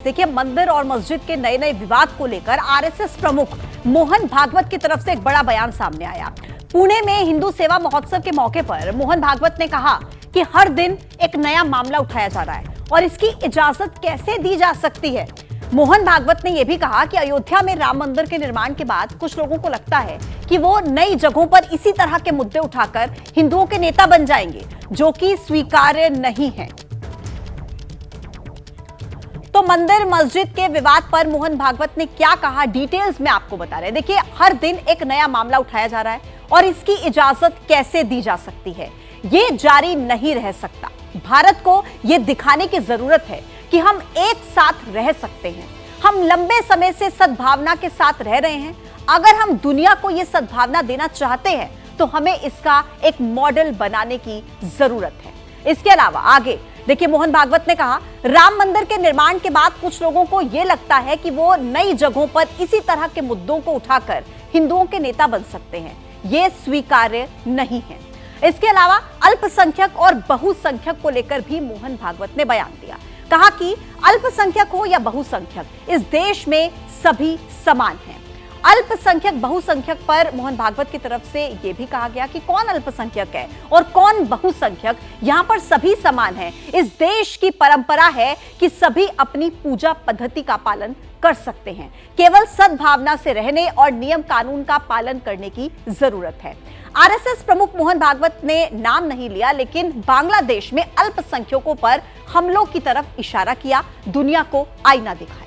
देखिए, मंदिर और मस्जिद के नए नए विवाद को लेकर आरएसएस प्रमुख मोहन भागवत की तरफ से एक बड़ा बयान सामने आया। पुणे में हिंदू सेवा महोत्सव के मौके पर मोहन भागवत ने कहा कि हर दिन एक नया मामला उठाया जा रहा है और इसकी इजाजत कैसे दी जा सकती है। मोहन भागवत ने यह भी कहा कि अयोध्या में राम मंदिर के निर्माण के बाद कुछ लोगों को लगता है कि वो नई जगहों पर इसी तरह के मुद्दे उठाकर हिंदुओं के नेता बन जाएंगे, जो कि स्वीकार्य नहीं है। तो मंदिर मस्जिद के विवाद पर मोहन भागवत ने क्या कहा, डिटेल्स में आपको बता रहे हैं। देखिए, हर दिन एक नया मामला उठाया जा रहा है और इसकी इजाजत कैसे दी जा सकती है, ये जारी नहीं रह सकता। भारत को यह दिखाने की जरूरत है कि हम एक साथ रह सकते हैं। हम लंबे समय से सद्भावना के साथ रह रहे हैं। अगर हम दुनिया को यह सद्भावना देना चाहते हैं तो हमें इसका एक मॉडल बनाने की जरूरत है। इसके अलावा आगे देखिए, मोहन भागवत ने कहा, राम मंदिर के निर्माण के बाद कुछ लोगों को यह लगता है कि वो नई जगहों पर इसी तरह के मुद्दों को उठाकर हिंदुओं के नेता बन सकते हैं। यह स्वीकार्य नहीं है। इसके अलावा अल्पसंख्यक और बहुसंख्यक को लेकर भी मोहन भागवत ने बयान दिया। कहा कि अल्पसंख्यक हो या बहुसंख्यक, इस देश में सभी समान हैं। अल्पसंख्यक बहुसंख्यक पर मोहन भागवत की तरफ से यह भी कहा गया कि कौन अल्पसंख्यक है और कौन बहुसंख्यक, यहां पर सभी समान हैं। इस देश की परंपरा है कि सभी अपनी पूजा पद्धति का पालन कर सकते हैं। केवल सद्भावना से रहने और नियम कानून का पालन करने की जरूरत है। आरएसएस प्रमुख मोहन भागवत ने नाम नहीं लिया, लेकिन बांग्लादेश में अल्पसंख्यकों पर हमलों की तरफ इशारा किया, दुनिया को आईना दिखाया।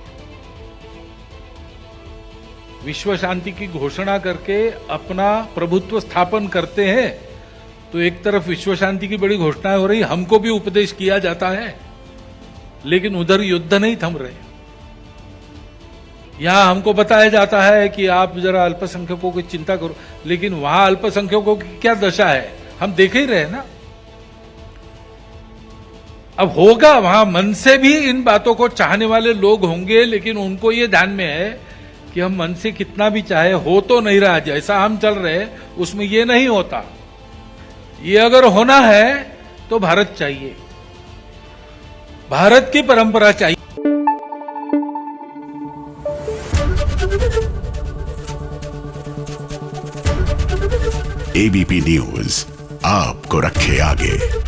विश्व शांति की घोषणा करके अपना प्रभुत्व स्थापन करते हैं तो एक तरफ विश्व शांति की बड़ी घोषणाएं हो रही, हमको भी उपदेश किया जाता है, लेकिन उधर युद्ध नहीं थम रहे। यहां हमको बताया जाता है कि आप जरा अल्पसंख्यकों की चिंता करो, लेकिन वहां अल्पसंख्यकों की क्या दशा है हम देख ही रहे ना। अब होगा, वहां मन से भी इन बातों को चाहने वाले लोग होंगे, लेकिन उनको ये ध्यान में है कि हम मन से कितना भी चाहे, हो तो नहीं रहा। जैसा हम चल रहे उसमें ये नहीं होता। ये अगर होना है तो भारत चाहिए, भारत की परंपरा चाहिए। एबीपी न्यूज आपको रखे आगे।